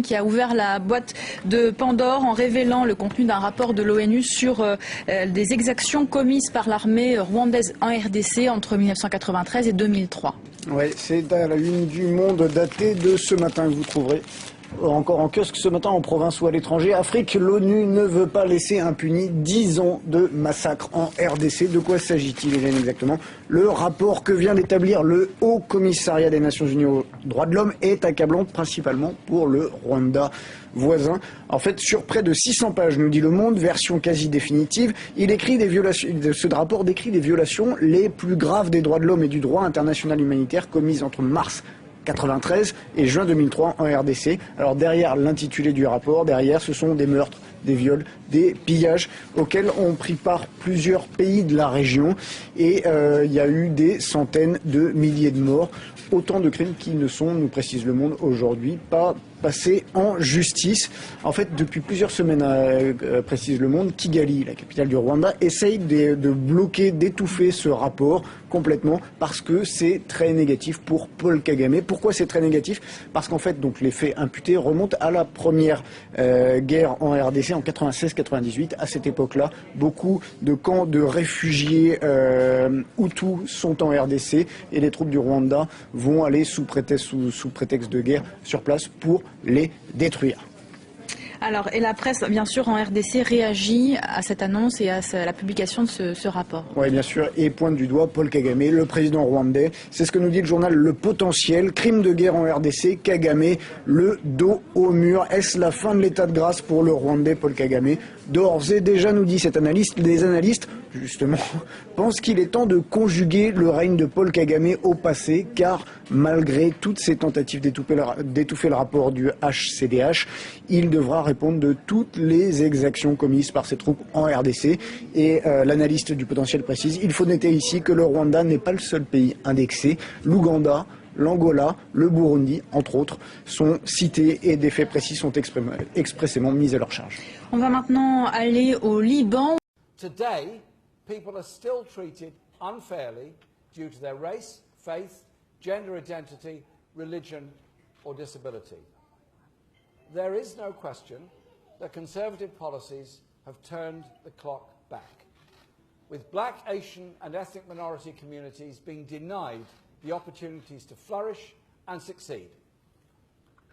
qui a ouvert la boîte de Pandore en révélant le contenu d'un rapport de l'ONU sur des exactions commises par l'armée rwandaise en RDC entre 1993 et 2003. Oui, c'est à la une du Monde daté de ce matin que vous trouverez. Encore en kiosque ce matin en province ou à l'étranger. Afrique, l'ONU ne veut pas laisser impunis 10 ans de massacre en RDC. De quoi s'agit-il, Hélène, exactement? Le rapport que vient d'établir le Haut Commissariat des Nations Unies aux droits de l'homme est accablant, principalement pour le Rwanda voisin. En fait, sur près de 600 pages, nous dit Le Monde, version quasi définitive, il écrit des violations, ce rapport décrit les violations les plus graves des droits de l'homme et du droit international humanitaire commises entre mars 1993 et juin 2003 en RDC. Alors derrière l'intitulé du rapport, derrière ce sont des meurtres, des viols, des pillages auxquels ont pris part plusieurs pays de la région et il y a eu des centaines de milliers de morts. Autant de crimes qui ne sont, nous précise Le Monde aujourd'hui, pas passés en justice. En fait, depuis plusieurs semaines, précise Le Monde, Kigali, la capitale du Rwanda, essaye de bloquer, d'étouffer ce rapport complètement parce que c'est très négatif pour Paul Kagame. Pourquoi c'est très négatif? Parce qu'en fait, donc, les faits imputés remontent à la première guerre en RDC en 96-98. À cette époque-là, beaucoup de camps de réfugiés Hutus sont en RDC et les troupes du Rwanda vont aller sous prétexte de guerre sur place pour les détruire. Alors, et la presse, bien sûr, en RDC réagit à cette annonce et à la publication de ce rapport. Oui, bien sûr, et pointe du doigt Paul Kagame, le président rwandais. C'est ce que nous dit le journal Le Potentiel. Crime de guerre en RDC, Kagame, le dos au mur. Est-ce la fin de l'état de grâce pour le Rwandais Paul Kagame? D'ores et déjà, nous dit cet analyste, les analystes, justement, pensent qu'il est temps de conjuguer le règne de Paul Kagame au passé, car malgré toutes ces tentatives d'étouffer le rapport du HCDH, il devra répondre de toutes les exactions commises par ses troupes en RDC. Et l'analyste du Potentiel précise, il faut noter ici que le Rwanda n'est pas le seul pays indexé. L'Ouganda, l'Angola, le Burundi, entre autres, sont cités et des faits précis sont expressément mis à leur charge. On va maintenant aller au Liban. Today, people are still treated unfairly due to their race, faith, gender identity, religion or disability. There is no question that conservative policies have turned the clock back, with black, Asian and ethnic minority communities being denied the opportunities to flourish and succeed.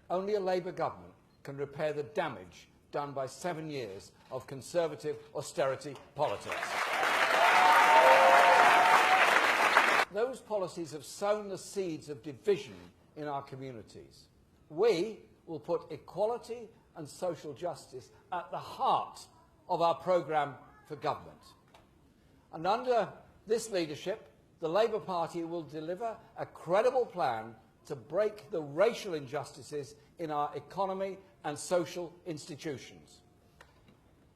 Only a Labour government can repair the damage done by 7 years of conservative austerity politics. Those policies have sown the seeds of division in our communities. We will put equality and social justice at the heart of our programme for government. And under this leadership, the Labour Party will deliver a credible plan to break the racial injustices in our economy and social institutions.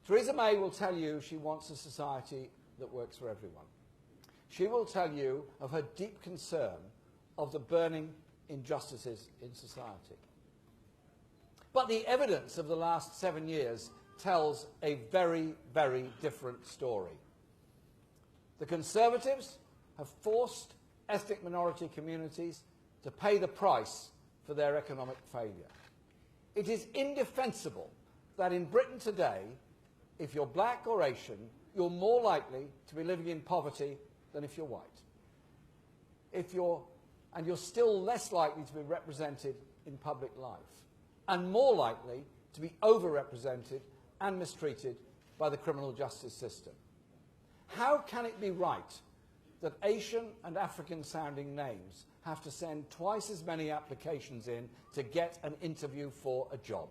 Theresa May will tell you she wants a society that works for everyone. She will tell you of her deep concern of the burning injustices in society. But the evidence of the last 7 years tells a very, very different story. The Conservatives have forced ethnic minority communities to pay the price for their economic failure. It is indefensible that in Britain today, if you're black or Asian, you're more likely to be living in poverty than if you're white. And you're still less likely to be represented in public life, and more likely to be overrepresented and mistreated by the criminal justice system. How can it be right that Asian and African-sounding names have to send twice as many applications in to get an interview for a job,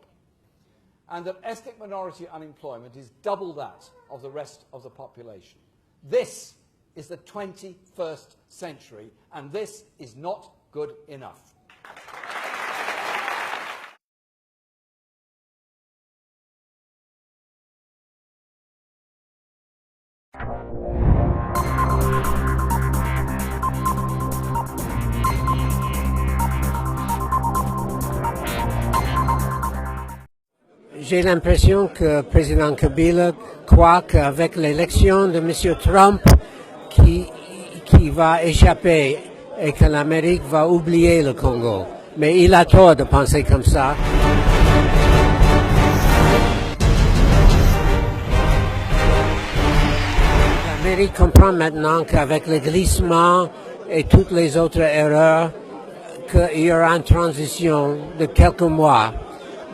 and that ethnic minority unemployment is double that of the rest of the population? This is the 21st century, and this is not good enough. J'ai l'impression que le président Kabila croit qu'avec l'élection de M. Trump, qui va échapper et que l'Amérique va oublier le Congo. Mais il a tort de penser comme ça. L'Amérique comprend maintenant qu'avec le glissement et toutes les autres erreurs, qu'il y aura une transition de quelques mois.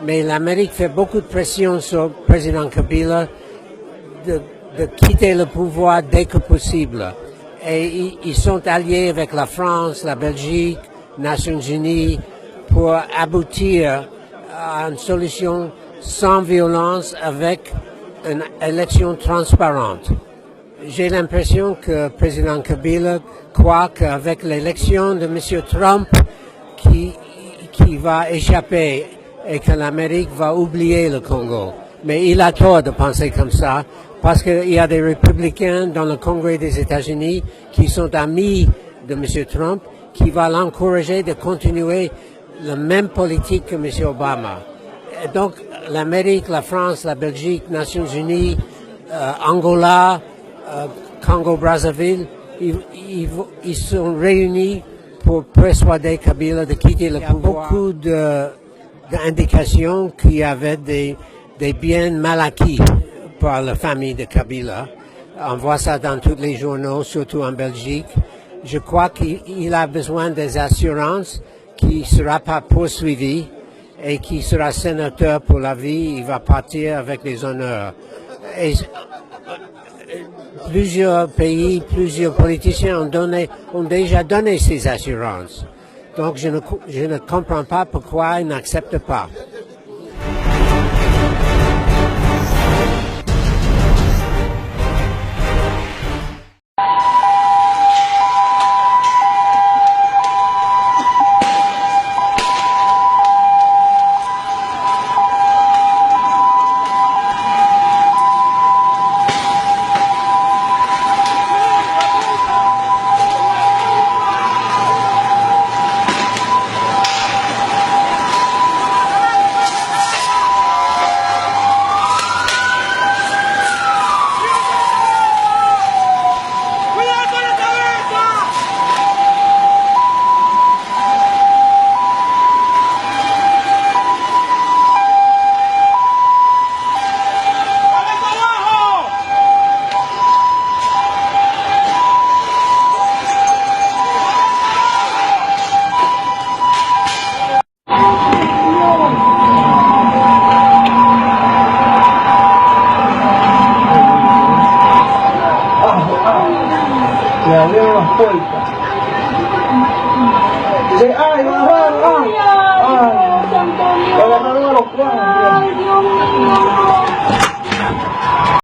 Mais l'Amérique fait beaucoup de pression sur le président Kabila de quitter le pouvoir dès que possible. Et ils sont alliés avec la France, la Belgique, les Nations Unies pour aboutir à une solution sans violence avec une élection transparente. J'ai l'impression que le président Kabila croit qu'avec l'élection de M. Trump qui va échapper et que l'Amérique va oublier le Congo. Mais il a tort de penser comme ça parce qu'il y a des républicains dans le Congrès des États-Unis qui sont amis de M. Trump qui va l'encourager de continuer la même politique que M. Obama. Et donc l'Amérique, la France, la Belgique, les Nations Unies, Angola, Congo-Brazzaville, ils sont réunis pour persuader Kabila de quitter le pouvoir. Il y a beaucoup d'indications qu'il y avait des biens mal acquis par la famille de Kabila. On voit ça dans tous les journaux, surtout en Belgique. Je crois qu'il a besoin des assurances qu'il ne sera pas poursuivi et qu'il sera sénateur pour la vie. Il va partir avec des honneurs. Et plusieurs pays, plusieurs politiciens ont déjà donné ces assurances. Donc je ne comprends pas pourquoi ils n'acceptent pas.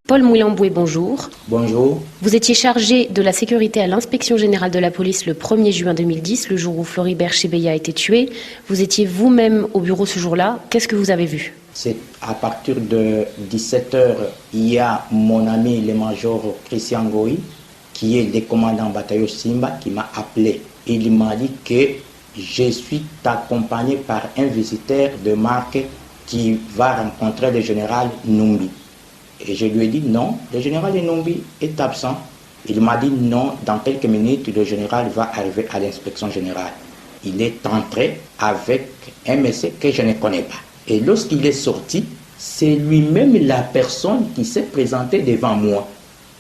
Paul Mouillamboué, bonjour. Bonjour. Vous étiez chargé de la sécurité à l'inspection générale de la police le 1er juin 2010, le jour où Floribert Chebeya a été tué. Vous étiez vous-même au bureau ce jour-là. Qu'est-ce que vous avez vu? C'est à partir de 17h, il y a mon ami le major Christian Goï, qui est le commandant bataillon Simba, qui m'a appelé. Il m'a dit que je suis accompagné par un visiteur de marque qui va rencontrer le général Numbi. Et je lui ai dit non, le général Numbi est absent. Il m'a dit non, dans quelques minutes, le général va arriver à l'inspection générale. Il est entré avec un monsieur que je ne connais pas. Et lorsqu'il est sorti, c'est lui-même la personne qui s'est présentée devant moi.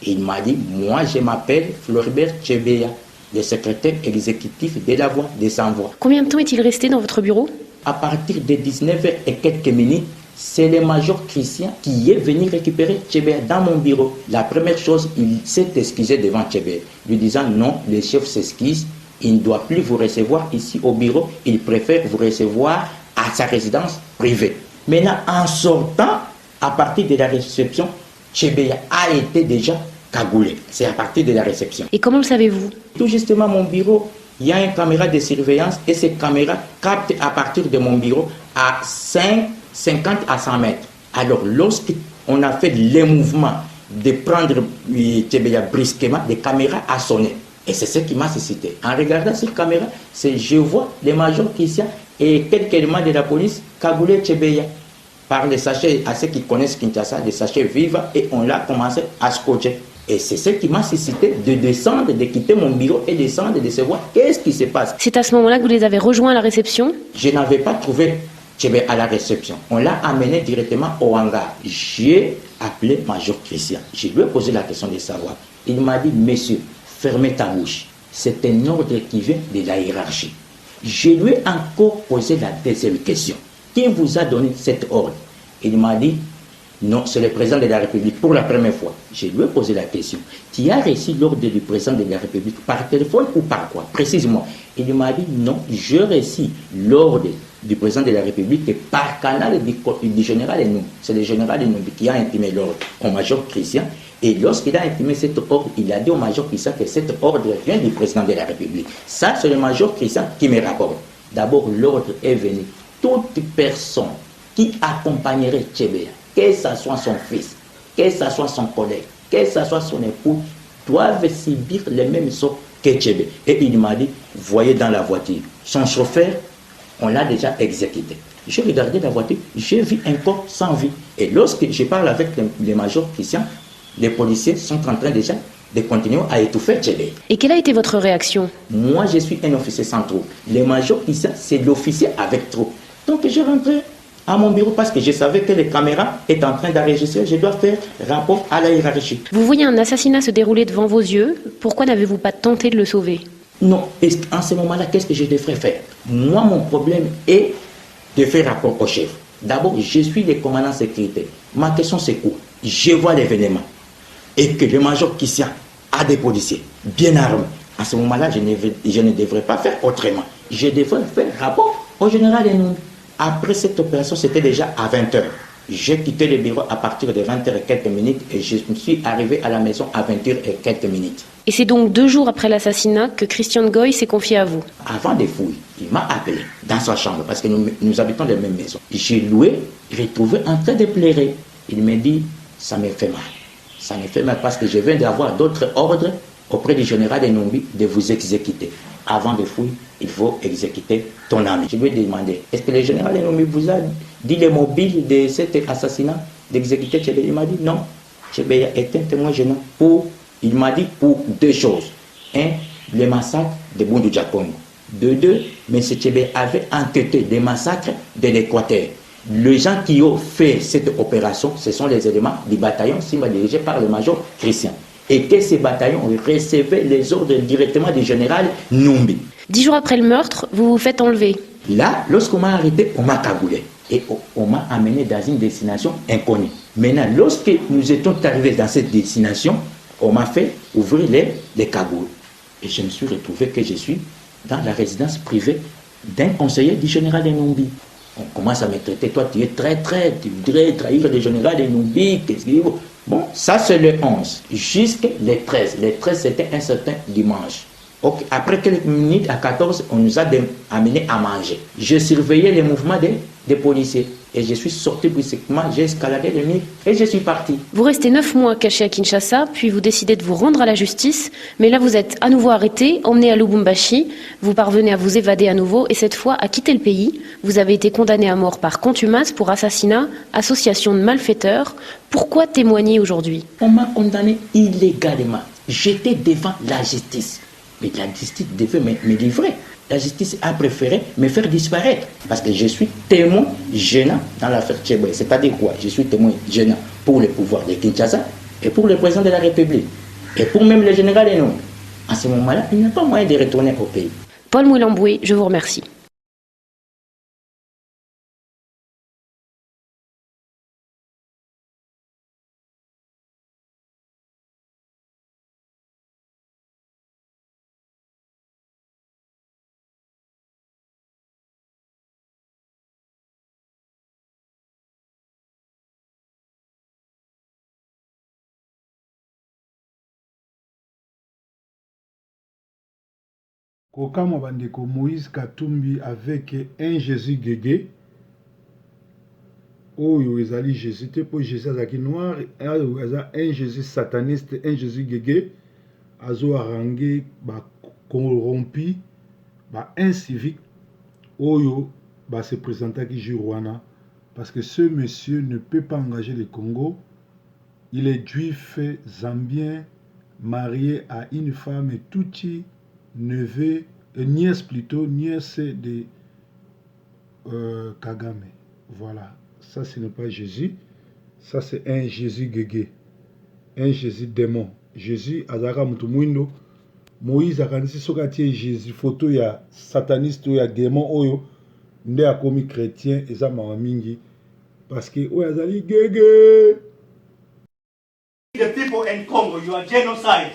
Il m'a dit, moi je m'appelle Floribert Chebeya, le secrétaire exécutif de la Voix des Sans-Voix. Combien de temps est-il resté dans votre bureau? À partir de 19h et quelques minutes, c'est le major Christian qui est venu récupérer Chebeya dans mon bureau. La première chose, il s'est excusé devant Chebeya, lui disant non, le chef s'excuse, il ne doit plus vous recevoir ici au bureau, il préfère vous recevoir à sa résidence privée. Maintenant, en sortant, à partir de la réception, Chebeya a été déjà cagoulé. C'est à partir de la réception. Et comment le savez-vous? Tout justement, mon bureau, il y a une caméra de surveillance et cette caméra capte à partir de mon bureau à 50 à 100 mètres. Alors, lorsqu'on a fait les mouvements de prendre Chebeya brusquement, les caméras a sonné. Et c'est ce qui m'a suscité. En regardant cette caméra, je vois le major Christian et quelques éléments de la police cagouler Chebeya par les sachets, à ceux qui connaissent Kinshasa, les sachets Viva, et on l'a commencé à scotcher. Et c'est ce qui m'a suscité de descendre, de quitter mon bureau et descendre, de savoir qu'est-ce qui se passe. C'est à ce moment-là que vous les avez rejoints à la réception? Je n'avais pas trouvé Chebeya à la réception. On l'a amené directement au hangar. J'ai appelé Major Christian. Je lui ai posé la question de savoir. Il m'a dit, monsieur, fermez ta bouche. C'est un ordre qui vient de la hiérarchie. Je lui ai encore posé la deuxième question. Qui vous a donné cet ordre? Il m'a dit, non, c'est le président de la République pour la première fois. Je lui ai posé la question. Tu as reçu l'ordre du président de la République par téléphone ou par quoi? Précisément. Il m'a dit, non, j'ai reçu l'ordre du président de la République par canal du général Enum. C'est le général Enum qui a imprimé l'ordre au major Christian. Et lorsqu'il a imprimé cet ordre, il a dit au major Christian que cet ordre vient du président de la République. Ça, c'est le major Christian qui me rapporte. D'abord, l'ordre est venu. Toute personne qui accompagnerait Tchébéa, que ce soit son fils, que ce soit son collègue, que ce soit son époux, doivent subir les mêmes sorts que Tchébé. Et il m'a dit, voyez dans la voiture, son chauffeur, on l'a déjà exécuté. J'ai regardé la voiture, j'ai vu un corps sans vie. Et lorsque je parle avec les majors Christian, les policiers sont en train déjà de continuer à étouffer Tchébé. Et quelle a été votre réaction? Moi, je suis un officier sans trou. Les majors Christian, c'est l'officier avec trou. Donc, je rentrais à mon bureau parce que je savais que les caméras étaient en train d'enregistrer. Je dois faire rapport à la hiérarchie. Vous voyez un assassinat se dérouler devant vos yeux. Pourquoi n'avez-vous pas tenté de le sauver? Non. En ce moment-là, qu'est-ce que je devrais faire? Moi, mon problème est de faire rapport au chef. D'abord, je suis le commandant sécurité. Ma question, c'est quoi? Je vois l'événement et que le major Christian a des policiers bien armés. À ce moment-là, je ne devrais pas faire autrement. Je devrais faire rapport au général Enum. Après cette opération, c'était déjà à 20h. J'ai quitté le bureau à partir de 20h et quelques minutes et je me suis arrivé à la maison à 20h et quelques minutes. Et c'est donc 2 jours après l'assassinat que Christian Ngoy s'est confié à vous. Avant des fouilles, il m'a appelé dans sa chambre parce que nous habitons dans la même maison. J'ai loué, retrouvé en train de pleurer. Il m'a dit, ça me fait mal. Ça me fait mal parce que je viens d'avoir d'autres ordres auprès du général Enumbi de vous exécuter. Avant des fouilles, il faut exécuter ton ami. Je lui ai demandé, est-ce que le général Enumbi vous a dit les mobiles de cet assassinat, d'exécuter Tchébé? Il m'a dit non. Tchébé est un témoin gênant. Il m'a dit pour 2 choses. 1, le massacre de Bundu Diakongo. De 2, M. Tchébé avait enquêté des massacres de l'Équateur. Les gens qui ont fait cette opération, ce sont les éléments du bataillon Simba dirigé par le major Christian. Et que ces bataillons recevaient les ordres directement du général Numbi. 10 jours après le meurtre, vous vous faites enlever. Là, lorsqu'on m'a arrêté, on m'a cagoulé. Et on m'a amené dans une destination inconnue. Maintenant, lorsque nous étions arrivés dans cette destination, on m'a fait ouvrir les cagoules. Et je me suis retrouvé que je suis dans la résidence privée d'un conseiller du général Enumbi. On commence à me traiter, toi tu es très, tu voudrais trahir le général Enumbi. Bon, ça c'est le 11, jusqu'à le 13. Le 13 c'était un certain dimanche. Okay. Après quelques minutes, à 14, on nous a amenés à manger. Je surveillais les mouvements des policiers. Et je suis sorti brusquement, j'ai escaladé le mur et je suis parti. Vous restez 9 mois caché à Kinshasa, puis vous décidez de vous rendre à la justice. Mais là, vous êtes à nouveau arrêté, emmené à Lubumbashi. Vous parvenez à vous évader à nouveau et cette fois à quitter le pays. Vous avez été condamné à mort par contumace pour assassinat, association de malfaiteurs. Pourquoi témoigner aujourd'hui? On m'a condamné illégalement. J'étais devant la justice. Mais la justice devait me livrer. La justice a préféré me faire disparaître parce que je suis témoin gênant dans l'affaire Tchébé. C'est-à-dire quoi? Je suis témoin gênant pour le pouvoir de Kinshasa et pour le président de la République et pour même le général Enum. À ce moment-là, il n'y a pas moyen de retourner au pays. Paul Mouilamboué, je vous remercie. Kokama bandeko Moïse Katumbi avec un Jésus Guégué. Oyo ezali Jésus te po Jésus azaki noir, un Jésus sataniste, un Jésus Guégué. Azo arrangé ba corrompu, ba incivique. Oyo ba se présenta qui Rwanda parce que ce monsieur ne peut pas engager le Congo. Il est juif zambien, marié à une femme Tutsi, neveu, nièce plutôt, nièce de Kagame. Voilà, ça ce n'est pas Jésus. Ça, c'est un Jésus guégué. Un Jésus démon. Jésus, azaka mutumwindo. Moïse akanisi soka tie Jésus photo ya sataniste ya démon oyo. Nde akomi chrétien eza mawa mingi. Parce que oyo azali guégué. The people in Congo, you are genocide.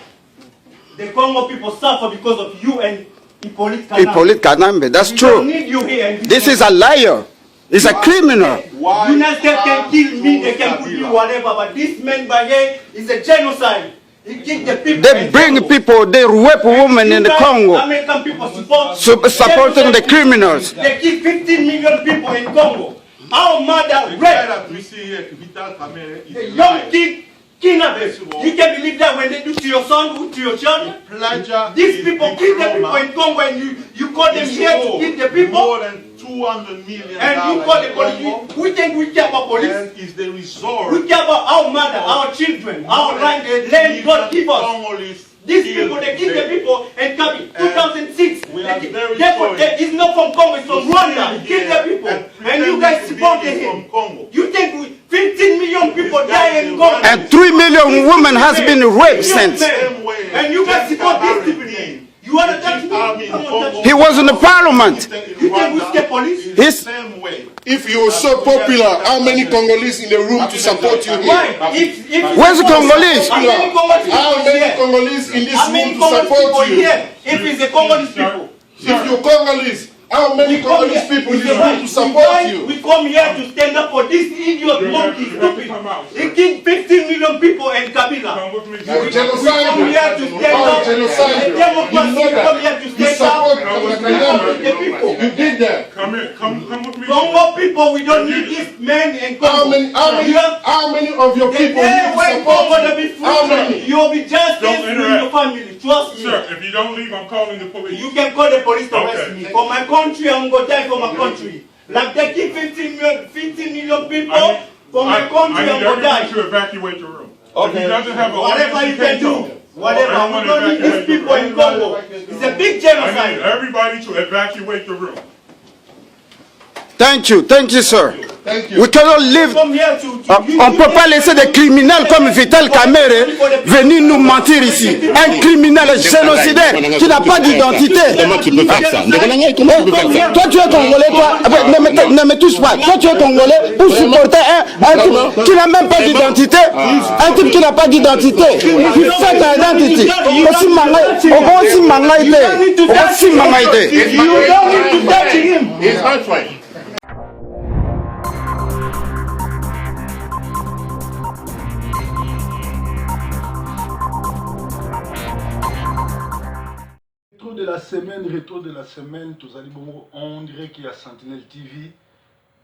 The Congo people suffer because of you and Hippolyte Kanambe. Hippolyte Kanambe, that's We true. don't need you here. This is a liar. He's a criminal. United States can kill me, they can put me whatever, but this man by here is a genocide. He kill the people. They bring people, they rape women in the Congo, American people support supporting the criminals. They kill 15 million people in Congo. Our mother rape. The young kid kidnap them. You can believe that when they do to your son, who to your child? These people kill the people in Congo and you call them here to kill the people? More than 200 million. And you call the police. We think we care about police. And is the resort. We care about our mother, our children, our land God give us. These people, they kill the people and come in 2006. We are very It's not from Congo, it's from Rwanda. He killed the people. And you guys supported him. You think 15 million people die in Congo? And 3 million women has been raped since. And you guys support these people. You want to touch me? He was in the parliament. You think we scare police? He's If you're so popular, how many Congolese in the room to support you here? Why? Where's the Congolese? How many Congolese How many Congolese in this room to support you? here? If it's the Congolese people. If you're Congolese, how many Congolese people in this room to support you? We come here to stand up for this idiot monkey stupid. He killed 15 million people in Kabila. You're We genocide. come here to stand up. Genocide. The democracy, You know we come here that. to You stand up. support The people. You did that. Come here, come with me. Congo people, we don't need this man in Congo. How many of your The people day need to when support Congo will you? be How free, many? you'll be just Don't with interact. your family. Trust me. Sir, if you don't leave, I'm calling the police. You can call the police to arrest Okay. me. For my country, I'm going to die for my country. Like they keep 15 million people. For my country, I I'm need going to die. everybody to evacuate the room. If he doesn't have a Whatever license, you he can can't do. talk. Whatever. We Everyone don't need these evacuate the people in Congo. It's a big I need genocide. everybody to evacuate the room. Thank you, sir. Thank you. We cannot live. Come here to On ne peut pas laisser des criminels comme Vital Kamerhe venir nous mentir ici. Un criminel génocidaire qui n'a pas d'identité. Comment tu peux faire ça? Comment tu peux faire ça? Toi tu es congolais, toi. Ne me touche pas. Toi tu es congolais pour supporter un type qui n'a même pas d'identité. Un type qui n'a pas d'identité. Il fait ta identité. Aussi mangaïté. Aussi mangaïté. Aussi mangaïté. You don't need to touch him. He's my friend. Retour de la semaine, tous allez bon, on dirait qu'il y a Sentinelle TV.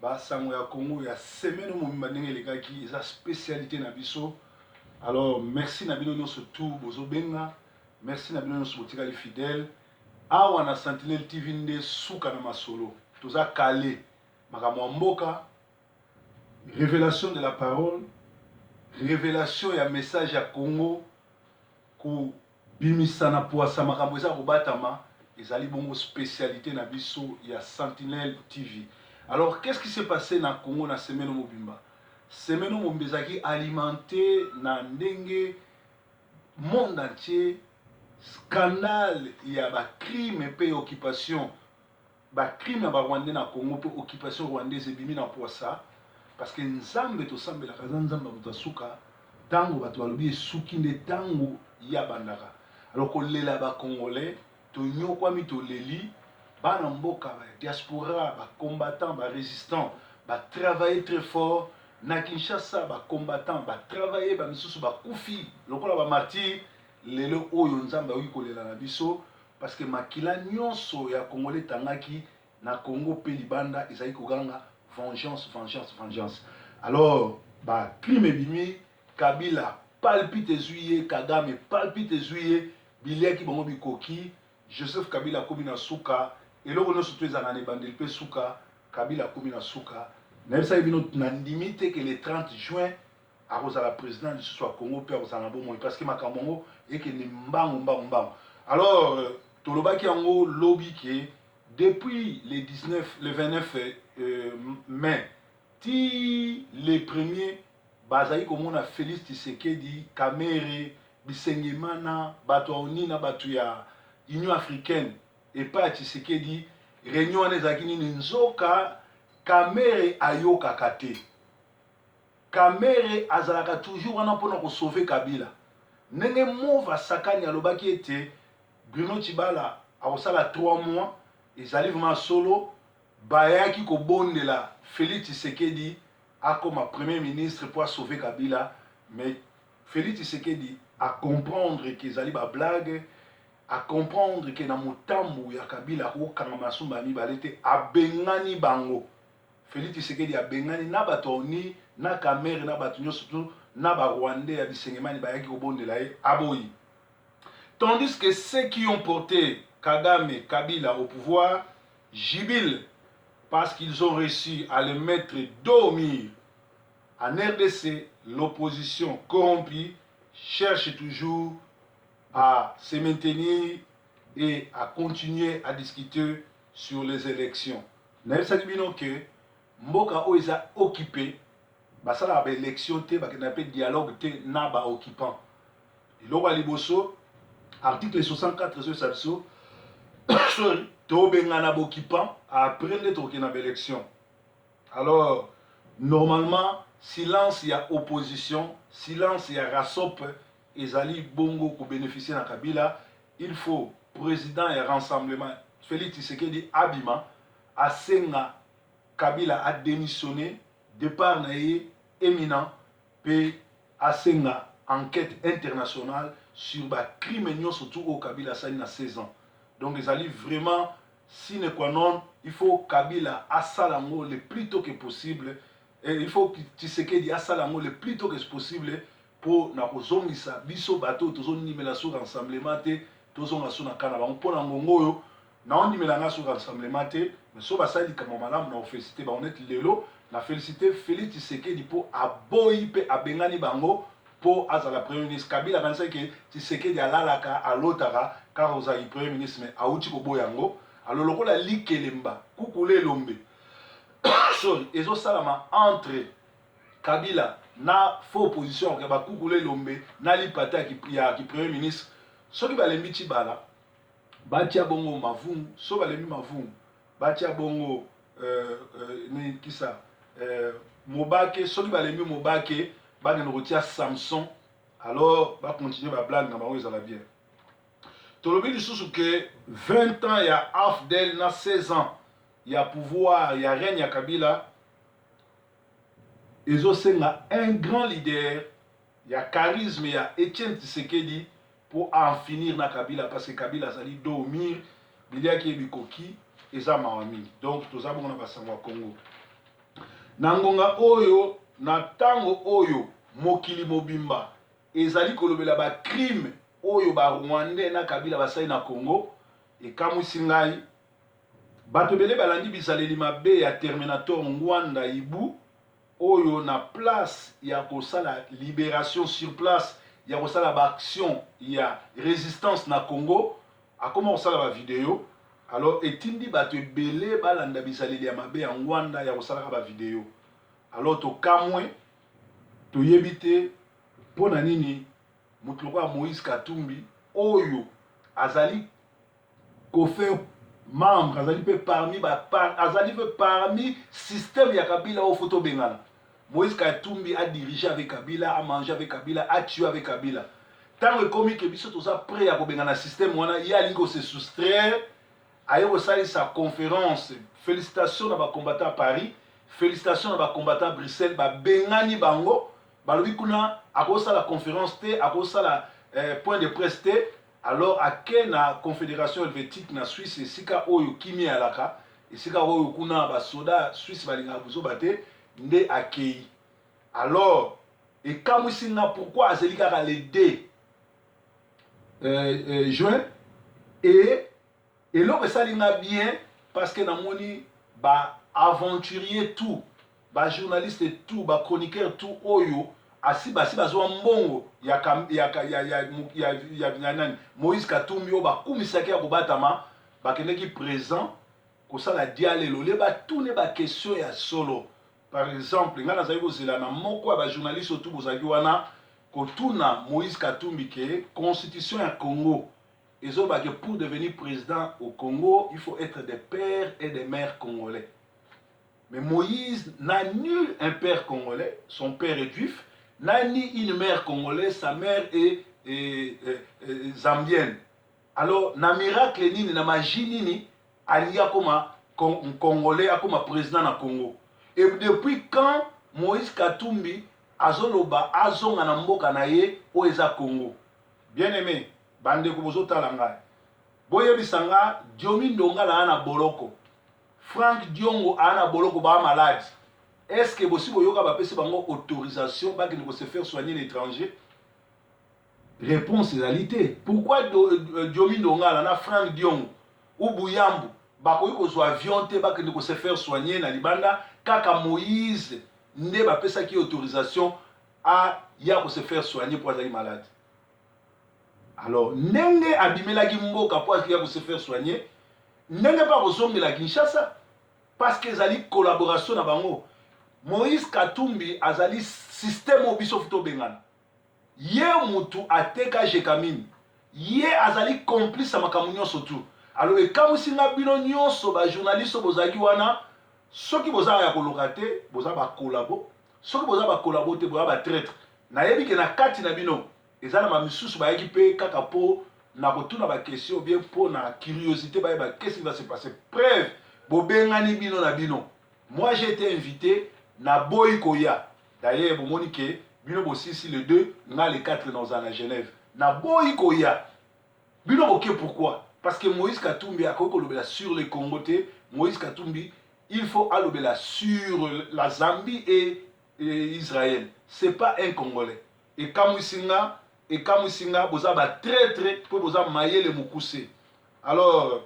Bah, Sango ya Congo, il y a semaine où on m'a dit les gars qui ont spécialité Nabiso. Alors, merci Nabino surtout, Bozo Benga. Merci Nabino surtout les fidèles. Ah, on a Sentinelle TV nde souka na masolo. Tous à Calais, Makamwamboka. Révélation de la parole. Révélation et un message à Congo. Ku bimisana poasa makambo eza kobatama ezali bongo spécialité na biso ya Sentinelle TV. Alors qu'est-ce qui s'est passé na Congo na semaine mobimba? Semaine mobimba qui alimenté na ndenge monde entier scandale ya ba crime pe occupation ba crime ba Rwandais na Congo pe occupation rwandaise ebimi na poasa parce que nzambe to sambela kaza nzambe butasuka tango bato balobi esuki nde tango ya bandaka. Alors que les Congolais, to nyokwami to leli, bana mboka ba diaspora, ba combattants, ba résistants, ba travailler très fort. Na Kinshasa, ba combattants, ba travailler, ba misusu ba kufi. Lokola ba martyr, lelo oyo nzamba wi kolela na biso parce que makila nyonso ya Congolais tangaki na Congo pe libanda ezali koganga vengeance. Alors, ba crime bimi Kabila palpite zuye, Kagame palpite zuye, Bilia ki bango bikoki, Joseph Kabila komi na suka, et là on a surtout les années bandel pe suka, Kabila komi na suka. Même ça il na limite que le 30 juin à la présidente du soit Congo pe à la bon parce que makambo et que ni mbango. Alors toloba ki yango lobby qui depuis le 29 mai ti les premiers bazali komona Félix Tshisekedi Kamere Bisengimana bato onina bato ya Union africaine et pas Tshisekedi réunion wana ezalaki nini nzoka Kamere ayokaka te. Kamere azalaka toujours wana mpona kosauve Kabila. Ndenge Mova Sakani alobaki ete Bruno Tshibala akosala 3 mois ezali vraiment solo bayaki kobondela Félix Tshisekedi akoma premier ministre pour sauver Kabila, mais Félix Tshisekedi à comprendre que ezali ba blague, à comprendre que na motambu ya Kabila ko kanga masumba mibale te abengani bango. Félix Tshisekedi abengani na batoni na Kamere na bato surtout na ba Rwandais ya Bisengimani bayaki kobondela ye aboyi. Tandis que ceux qui ont porté Kagame Kabila au pouvoir jubilent parce qu'ils ont réussi à le mettre dormir. En RDC, l'opposition corrompue cherche toujours à se maintenir et à continuer à discuter sur les élections. Nous savons que Mboka Oeza occupé, ça la élection te, dialogue te na ba occupant. Et là, liboso, article 64 sur Sabso, Tobengana occupant après les élections. Alors, normalement, silence il y a opposition, silence il y a rasop, et Zali Bongo pour bénéficier de Kabila, il faut président et rassemblement. Félix Tshisekedi Abima, Asenga Kabila a démissionné, départ naïe éminent, puis Asenga enquête internationale sur les crimes surtout au Kabila ça il a 16 ans. Donc ils allaient vraiment, sine qua non, il faut Kabila à Salango le plus tôt que possible. Et il faut que Tshisekedi à Salango le plus tôt que possible pour na kozongisa biso bateau tozonimela sur rassemblement te tozonga sur na kana bango pona ngongo yo na ondimela nga sur rassemblement te mais so basali kama malamu na féliciter ba honnête lelo na féliciter Félix Tshisekedi pour aboyi pe abengani bango pour azala premier ministre. Kabila kanisa ke Tshisekedi alalaka alotaka car ozali premier ministre mais auti ko boyango alors lokola likelemba kukule lombe sorry ezo salama entre Kabila na faux opposition ke ba kukule lombe na lipata ki premier ministre soki balembi Tshibala batia bongo mavumu so balembi mavumu batia bongo ni kisa Mobake soki balembi Mobake bangena kotia Samson alors va continuer ba blague na bango ezala bien. Tolobi lisusu que 20 ans ya Afdel na 16 ans ya pouvoir ya règne ya Kabila ezosenga un grand leader ya charisme ya Etienne Tshisekedi pour en finir na Kabila parce que Kabila zali dormir bilia ki bikoki eza mawami. Donc toza bongo na basango Congo na ngonga oyo na tango oyo mokili mobimba ezali kolobela ba crime oyo ba Rwandais na Kabila basali na Congo e kamwisi ngai bato bele balandi bisaleli mabe ya Terminator Ngwanda Ibu oyo na place ya kosala libération sur place ya kosala ba action ya résistance na Congo akoma kosala ba vidéo alors etindi bato bele balanda bisaleli ya mabe ya Ngwanda ya kosala ba vidéo alors to kamwe to yebite pona nini mutu lokola Moïse Katumbi oyo azali kofe membre azali pe parmi système ya Kabila au photo bengana. Moïse Katumbi a dirigé avec Kabila, a mangé avec Kabila, a tué avec Kabila. Tant que comme que biso tout ça prêt à bengana système wana ya lingo se soustraire ayo sali sa conférence. Félicitations na ba combattant à Paris, félicitations na ba combattant à Bruxelles, ba bengani bango balobi kuna akosa la conférence te akosa la point de presse te alors à na confédération helvétique na Suisse sika oyo kimi alaka sika oyo kuna ba soda Suisse balinga buzo bate nde akei alors et kamwisinga pourquoi azelika ka le 2 juin et l'autre salinga bien parce que namoni ba aventurier tout ba journaliste tout ba chroniqueur tout oyo asi bazwa mbongo ya nani Moïse Katumbi ba kumisaki ya kobatama bakendeki présent kosala dialelo le ba tourner ba question ya solo par exemple nga nazali kozela na moko ya journaliste otu bozalaki wana kotuna Moïse Katumbi ke constitution ya Congo ezobaki pour devenir président au Congo il faut être des pères et des mères congolais. Mais Moïse n'a nul un père congolais, son père est juif, n'a ni une mère congolaise, sa mère est zambienne. Alors, na miracle nini, na magie nini, alia comme congolais, comme président na Congo. Et depuis quand Moïse Katumbi azoloba azonga na mboka na ye oeza Congo. Bien aimé, bande ko bozotala ngai. Boye bisanga Diomi Ndonga la na boloko. Frank Diongo ana boloko ba malade. Est-ce que bossi boyoka ba pesi bango autorisation ba que ne se faire soigner l'étranger? Réponse réalité. Pourquoi Diomi Ndonga na Frank Diongo ou Buyambu ba ko yiko avion te ba que ne se faire soigner na libanda kaka Moïse nde ba pesa ki autorisation à ya ko se faire soigner pour être malade. Alors nenge abimela ki mboka pour ya ko se faire soigner. Nenge pas kozongi la Kinshasa parce que zali collaboration na bango. Moïse Katumbi azali système obiso futo bengana. Ye mutu ateka jekamini. Ye azali complice makamu nyonso tu. Alors e kamusinga bino nyonso ba journaliste bozaki wana soki bozaka ya kolokate boza ba collabo. Soki boza ba collabo te boza ba traître. Na yebi ke na kati na bino ezala ma misusu ba yaki pe kaka po na retourne à la question bien pour la curiosité qu'est-ce qui va se passer. Preuve bobengani bino na bino. Moi j'ai été invité na Boy Koya. D'ailleurs bon monique bino bossi si le 2 na les 4 dans à Genève. Na Boy Koya. Bino ok pourquoi? Parce que Moïse Katumbi a kolobela sur les Congolais. Moïse Katumbi il faut alobela sur la Zambie et Israël. C'est pas un Congolais. Et Kamusinga et Kamusinga boza ba très très pour boza maye le mukuse. Alors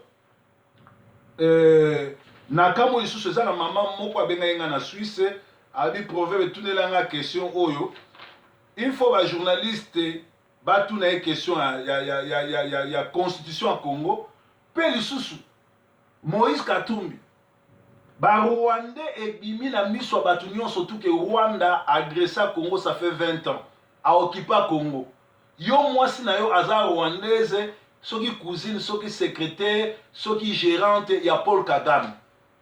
na kamo lisusu za na maman moko abenga yenga na Suisse abi proverbe tunelanga question oyo il faut ba journaliste ba tuna une question ya constitution à Congo pe lisusu Moïse Katumbi ba Rwandais et bimi na miso batu nyonso surtout que Rwanda agressé Congo ça fait 20 ans a occupé Congo. Yo mwasi na yo aza rwandaise soki cousine soki secrétaire soki gérante ya Paul Kagame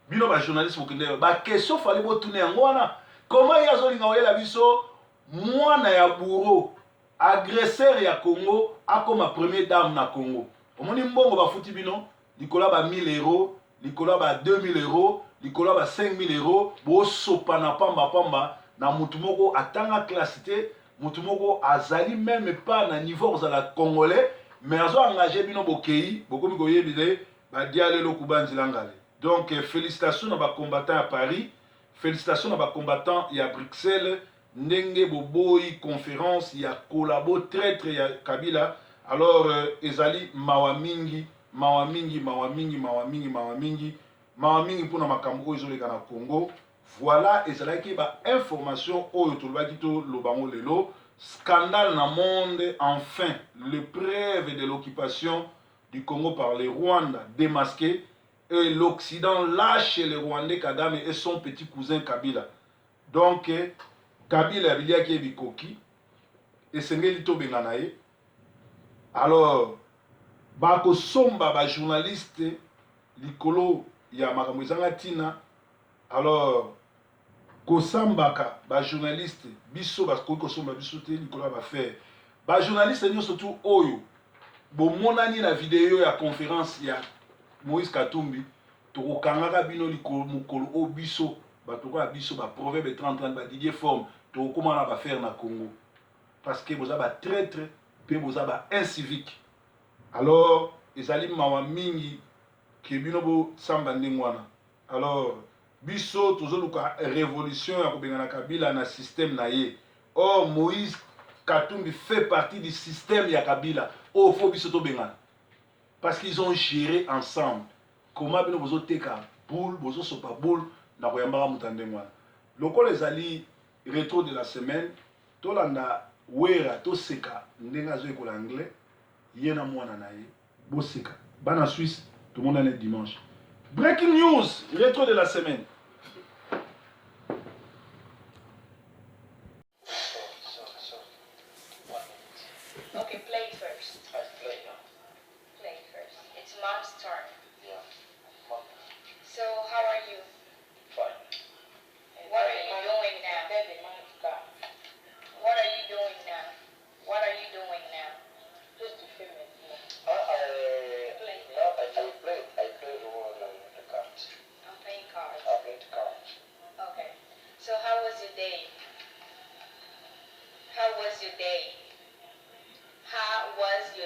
bino ba journaliste bokende ba question fallait botourner yango wana comment yazo linga oyela biso mwana ya bourreau agresseur ya Congo akoma première dame na Congo omoni mbongo bafuti bino likola ba 1000 euros likola ba 2000 euros likola ba 5000 euros bo sopa na pamba na mutu moko atanga classe te Mutumoko azali même pas na niveau za la congolais mais azo engagé bino bokei bokomi koyebile ba diale lo kubanzila ngale. Donc félicitations à ba combattants à Paris, félicitations à ba combattants à Bruxelles, ndenge boboyi conférence ya collabo traître ya Kabila. Alors ezali mawamingi pour makambo ezoleka na Congo. Voilà, et c'est là qu'il y a information au Lobango Lelo, scandale dans le monde, enfin, le preuve de l'occupation du Congo par les Rwandais démasqués, et l'Occident lâche les Rwandais Kagame et son petit cousin Kabila. Donc, Kabila il y a qui est bikoki, et c'est Nelito Benganae. Alors, Bako Somba, ba journaliste, Likolo, ya Makamuzanga Tina. Alors, Kosambaka, ba journaliste, biso ba kosomba biso te likola ba faire. Ba journaliste ni surtout oyo. Bo monani la vidéo ya conférence ya Moïse Katumbi, to kangaka bino likolo mukolo o biso, ba to ka biso ba proverbe 30 ba Didier forme, to komana ba faire na Congo. Parce que boza ba traître, pe boza ba incivique. Alors, ezali mawa mingi ke bino bo samba ndengwana. Alors biso tozoluka révolution ya kobengana Kabila na système na ye. Or Moïse Katumbi fait partie du système ya Kabila. Oh faut biso to bengana. Parce qu'ils ont géré ensemble. Comment bino bozo teka boule, bozo sopa boule na koyamba mutande mwana. Loko les ali rétro de la semaine, tolanda wera to seka ndenga zo ekola anglais, yena mwana na ye, bo seka. Bana Suisse, tout le monde est dimanche. Breaking news, rétro de la semaine.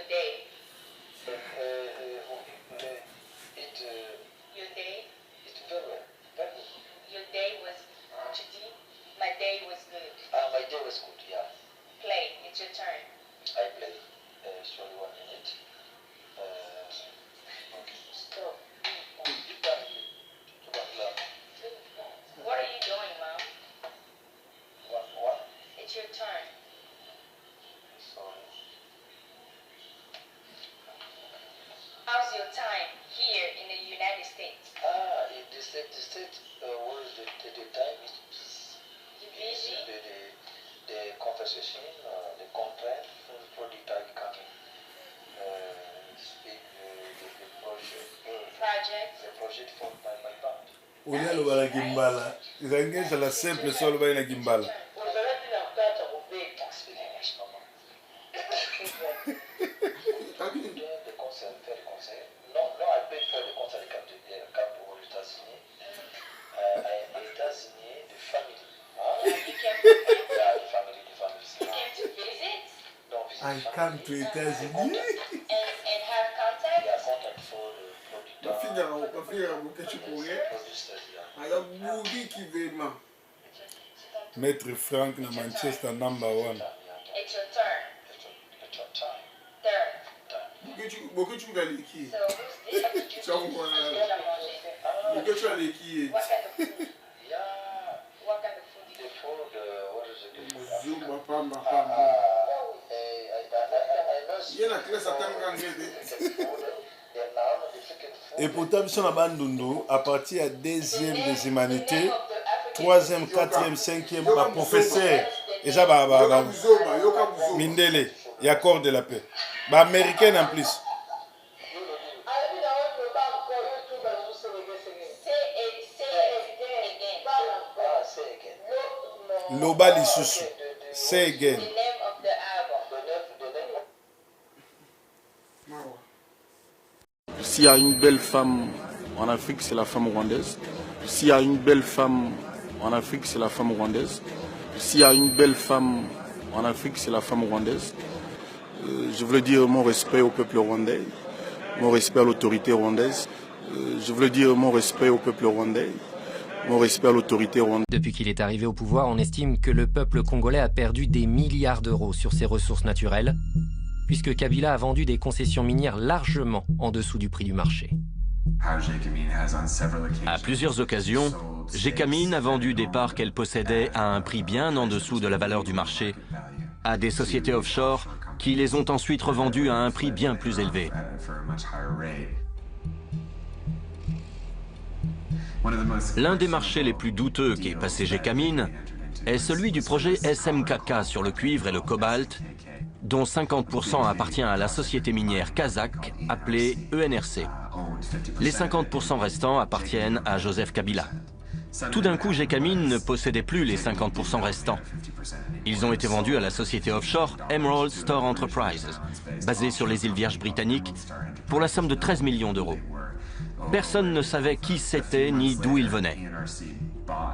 day? Your day? It's very well. Your day was, tu dis, my day was good. My day was good, yeah. Play, it's your turn. I play. Sorry, 1 minute. Stop. What are you doing, Mom? What? It's your turn. Sorry. How's your time here in the United States? In the States, what is the time? You busy? The conversation, the contract for the time coming. Speak the project. The project for my band. Ulia lo bala gimbala. Izangesha la simple solo baina gimbala. I come to États-Unis. And have contact? Ma fille a beaucoup de choses. Elle a beaucoup qui veut ma. Maître Frank na Manchester number 1. It's your turn. Turn. Beaucoup de choses à l'équipe. So who's this? Ça vous connaît. Beaucoup de choses à l'équipe. What kind of food? What kind of food? The food, what is it? The food? Zoom, ma femme. Et pourtant, nous sommes à Bandundu, à partir de la deuxième des humanités, troisième, quatrième, cinquième, professeur, et ça, Mindele, et accord de la paix. Américaine en plus. Loba Lisusu, say again. S'il y a une belle femme en Afrique, c'est la femme rwandaise. S'il y a une belle femme en Afrique, c'est la femme rwandaise. S'il y a une belle femme en Afrique, c'est la femme rwandaise. Je voulais dire mon respect au peuple rwandais, mon respect à l'autorité rwandaise. Je voulais dire mon respect au peuple rwandais, mon respect à l'autorité rwandaise. Depuis qu'il est arrivé au pouvoir, on estime que le peuple congolais a perdu des milliards d'euros sur ses ressources naturelles, puisque Kabila a vendu des concessions minières largement en dessous du prix du marché. À plusieurs occasions, Gécamine a vendu des parts qu'elle possédait à un prix bien en dessous de la valeur du marché à des sociétés offshore qui les ont ensuite revendues à un prix bien plus élevé. L'un des marchés les plus douteux qu'ait passé Gécamine est celui du projet SMKK sur le cuivre et le cobalt, dont 50% appartient à la société minière kazakh appelée ENRC. Les 50% restants appartiennent à Joseph Kabila. Tout d'un coup, Gécamine ne possédait plus les 50% restants. Ils ont été vendus à la société offshore Emerald Star Enterprises, basée sur les îles Vierges britanniques, pour la somme de 13 millions d'euros. Personne ne savait qui c'était ni d'où il venait.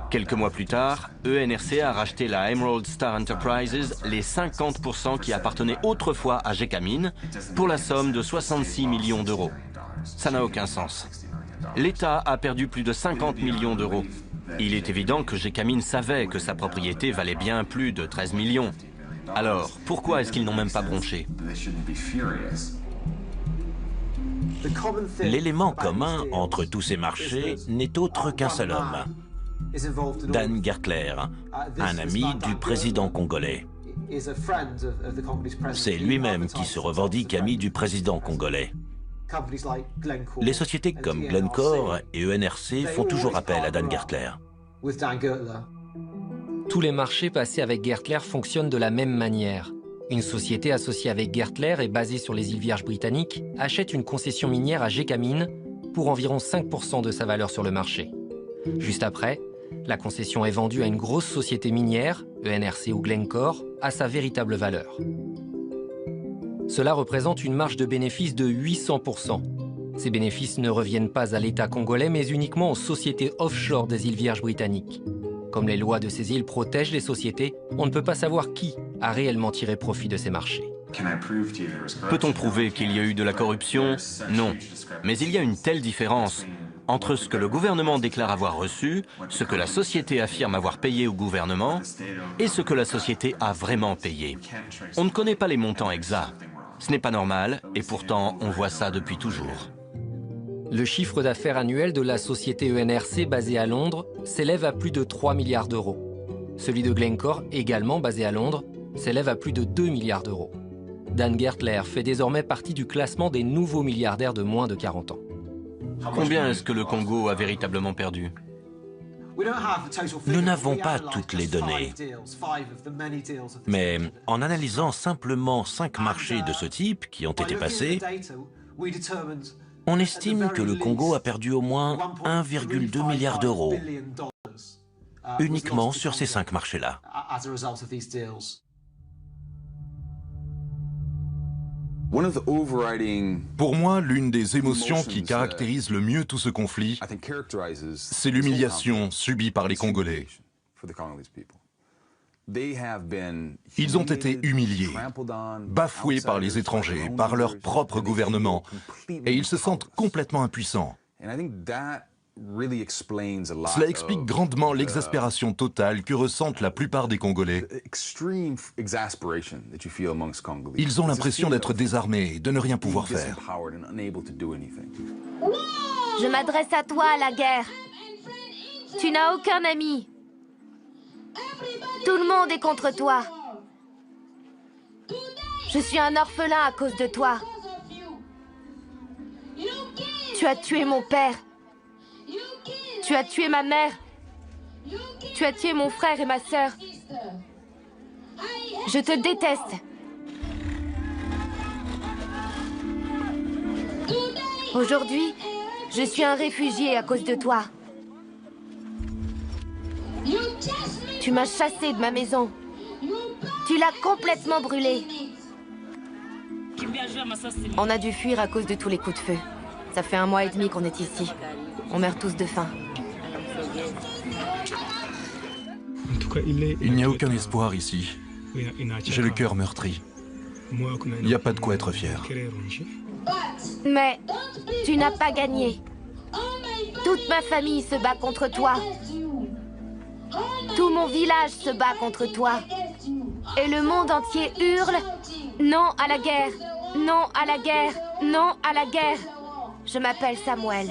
Quelques mois plus tard, ENRC a racheté la Emerald Star Enterprises, les 50% qui appartenaient autrefois à Gécamine, pour la somme de 66 millions d'euros. Ça n'a aucun sens. L'État a perdu plus de 50 millions d'euros. Il est évident que Gécamine savait que sa propriété valait bien plus de 13 millions. Alors, pourquoi est-ce qu'ils n'ont même pas bronché? L'élément commun entre tous ces marchés n'est autre qu'un seul homme. Dan Gertler, un ami du président congolais. C'est lui-même qui se revendique ami du président congolais. Les sociétés comme Glencore et ENRC font toujours appel à Dan Gertler. Tous les marchés passés avec Gertler fonctionnent de la même manière. Une société associée avec Gertler et basée sur les îles Vierges britanniques achète une concession minière à Gécamine pour environ 5% de sa valeur sur le marché. Juste après, la concession est vendue à une grosse société minière, ENRC ou Glencore, à sa véritable valeur. Cela représente une marge de bénéfice de 800%. Ces bénéfices ne reviennent pas à l'État congolais, mais uniquement aux sociétés offshore des îles Vierges britanniques. Comme les lois de ces îles protègent les sociétés, on ne peut pas savoir qui a réellement tiré profit de ces marchés. Peut-on prouver qu'il y a eu de la corruption? Non. Mais il y a une telle différence entre ce que le gouvernement déclare avoir reçu, ce que la société affirme avoir payé au gouvernement, et ce que la société a vraiment payé. On ne connaît pas les montants exacts. Ce n'est pas normal, et pourtant on voit ça depuis toujours. Le chiffre d'affaires annuel de la société ENRC basée à Londres s'élève à plus de 3 milliards d'euros. Celui de Glencore, également basé à Londres, s'élève à plus de 2 milliards d'euros. Dan Gertler fait désormais partie du classement des nouveaux milliardaires de moins de 40 ans. Combien est-ce que le Congo a véritablement perdu? Nous n'avons pas toutes les données. Mais en analysant simplement 5 marchés de ce type qui ont été passés, on estime que le Congo a perdu au moins 1,2 milliard d'euros uniquement sur ces 5 marchés-là. Pour moi, l'une des émotions qui caractérise le mieux tout ce conflit, c'est l'humiliation subie par les Congolais. Ils ont été humiliés, bafoués par les étrangers, par leur propre gouvernement, et ils se sentent complètement impuissants. Cela explique grandement l'exaspération totale que ressentent la plupart des Congolais. Ils ont l'impression d'être désarmés, de ne rien pouvoir faire. Je m'adresse à toi, la guerre. Tu n'as aucun ami. Tout le monde est contre toi. Je suis un orphelin à cause de toi. Tu as tué mon père. Tu as tué ma mère. Tu as tué mon frère et ma sœur. Je te déteste. Aujourd'hui, je suis un réfugié à cause de toi. Tu m'as chassé de ma maison. Tu l'as complètement brûlée. On a dû fuir à cause de tous les coups de feu. Ça fait 1 mois et demi qu'on est ici. On meurt tous de faim. Il n'y a aucun espoir ici. J'ai le cœur meurtri. Il n'y a pas de quoi être fier. Mais tu n'as pas gagné. Toute ma famille se bat contre toi. Tout mon village se bat contre toi. Et le monde entier hurle « Non à la guerre! Non à la guerre! Non à la guerre !» Je m'appelle Samuel.